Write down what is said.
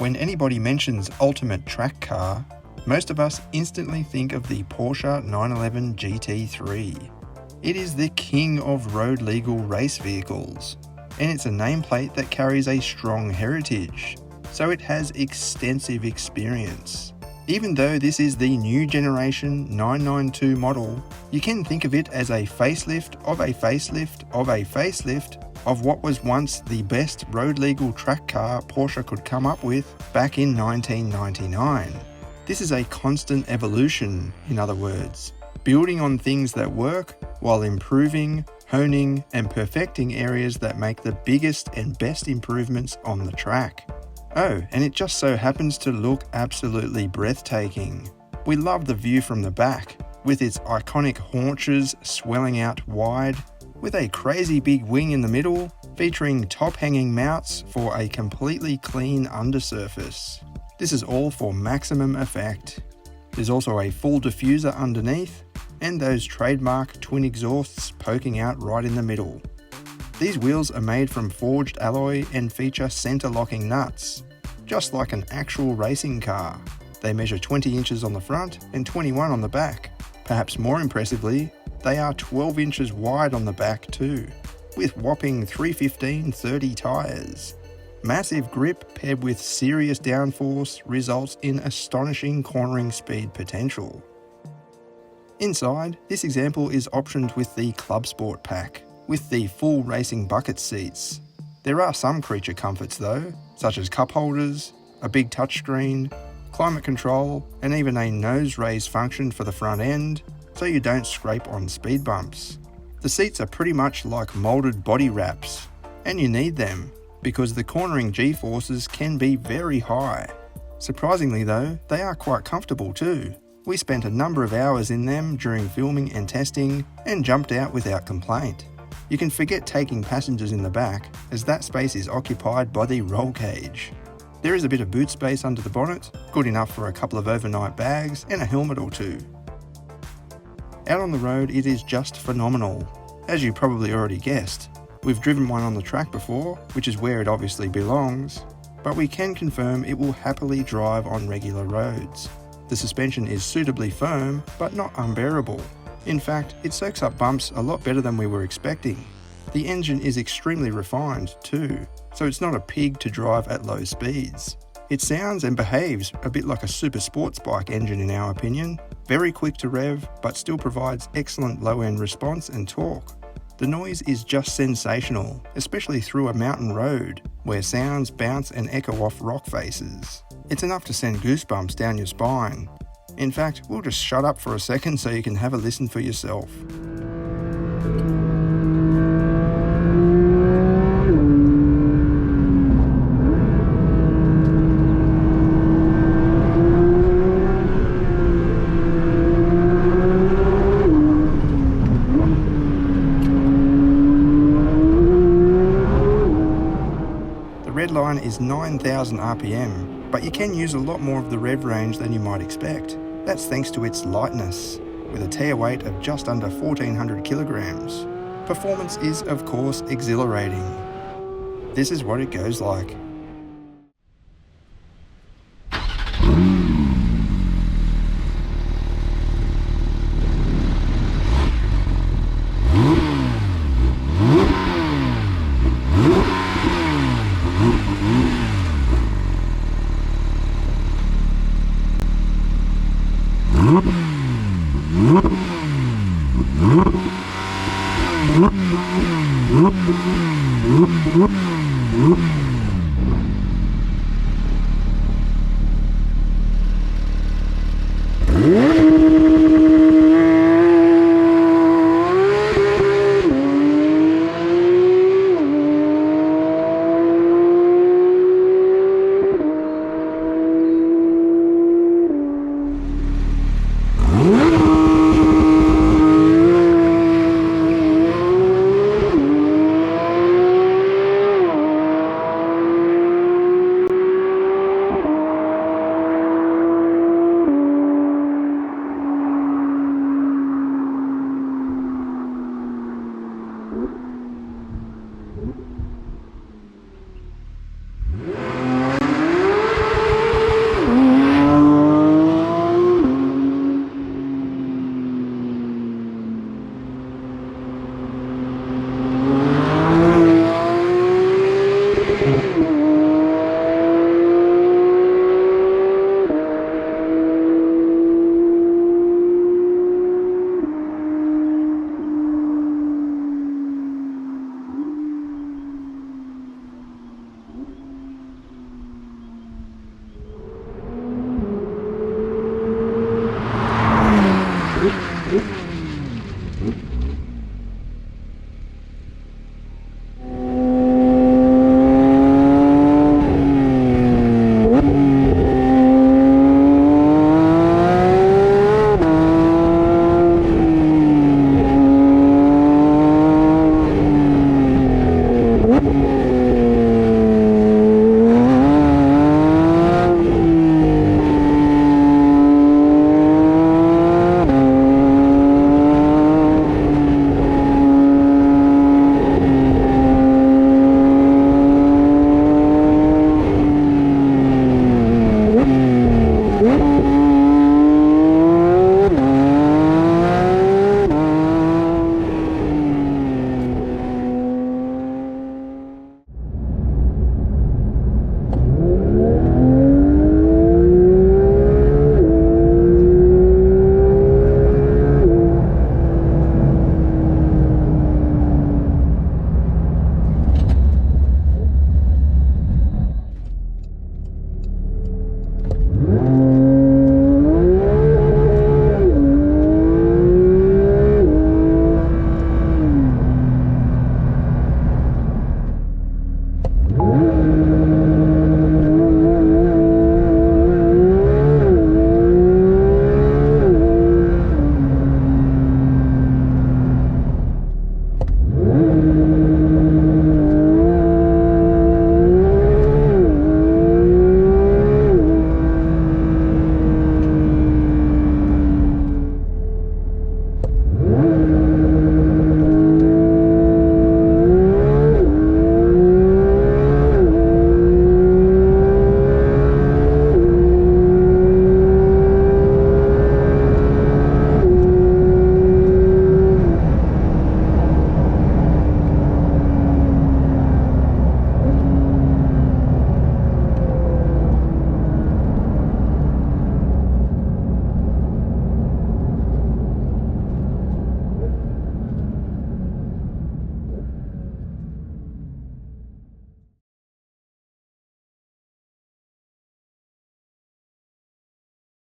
When anybody mentions ultimate track car, most of us instantly think of the Porsche 911 GT3. It is the king of road legal race vehicles, and it's a nameplate that carries a strong heritage, so it has extensive experience. Even though this is the new generation 992 model, you can think of it as a facelift of a facelift of a facelift of what was once the best road legal track car Porsche could come up with back in 1999. This is a constant evolution, in other words, building on things that work while improving, honing, and perfecting areas that make the biggest and best improvements on the track. Oh, and it just so happens to look absolutely breathtaking. We love the view from the back, with its iconic haunches swelling out wide, with a crazy big wing in the middle, featuring top-hanging mounts for a completely clean undersurface. This is all for maximum effect. There's also a full diffuser underneath, and those trademark twin exhausts poking out right in the middle. These wheels are made from forged alloy and feature center-locking nuts, just like an actual racing car. They measure 20 inches on the front and 21 on the back. Perhaps more impressively, they are 12 inches wide on the back too, with whopping 315/30 tyres. Massive grip paired with serious downforce results in astonishing cornering speed potential. Inside, this example is optioned with the Club Sport pack, with the full racing bucket seats. There are some creature comforts though, such as cup holders, a big touchscreen, climate control, and even a nose raise function for the front end, so you don't scrape on speed bumps. The seats are pretty much like moulded body wraps, and you need them, because the cornering G-forces can be very high. Surprisingly though, they are quite comfortable too. We spent a number of hours in them during filming and testing, and jumped out without complaint. You can forget taking passengers in the back, as that space is occupied by the roll cage. There is a bit of boot space under the bonnet, good enough for a couple of overnight bags and a helmet or two. Out on the road it is just phenomenal, as you probably already guessed. We've driven one on the track before, which is where it obviously belongs, but we can confirm it will happily drive on regular roads. The suspension is suitably firm, but not unbearable. In fact, it soaks up bumps a lot better than we were expecting. The engine is extremely refined too, so it's not a pig to drive at low speeds. It sounds and behaves a bit like a super sports bike engine in our opinion, very quick to rev, but still provides excellent low-end response and torque. The noise is just sensational, especially through a mountain road, where sounds bounce and echo off rock faces. It's enough to send goosebumps down your spine. In fact, we'll just shut up for a second so you can have a listen for yourself. The red line is 9,000 RPM, but you can use a lot more of the rev range than you might expect. That's thanks to its lightness, with a tare weight of just under 1,400 kilograms. Performance is, of course, exhilarating. This is what it goes like.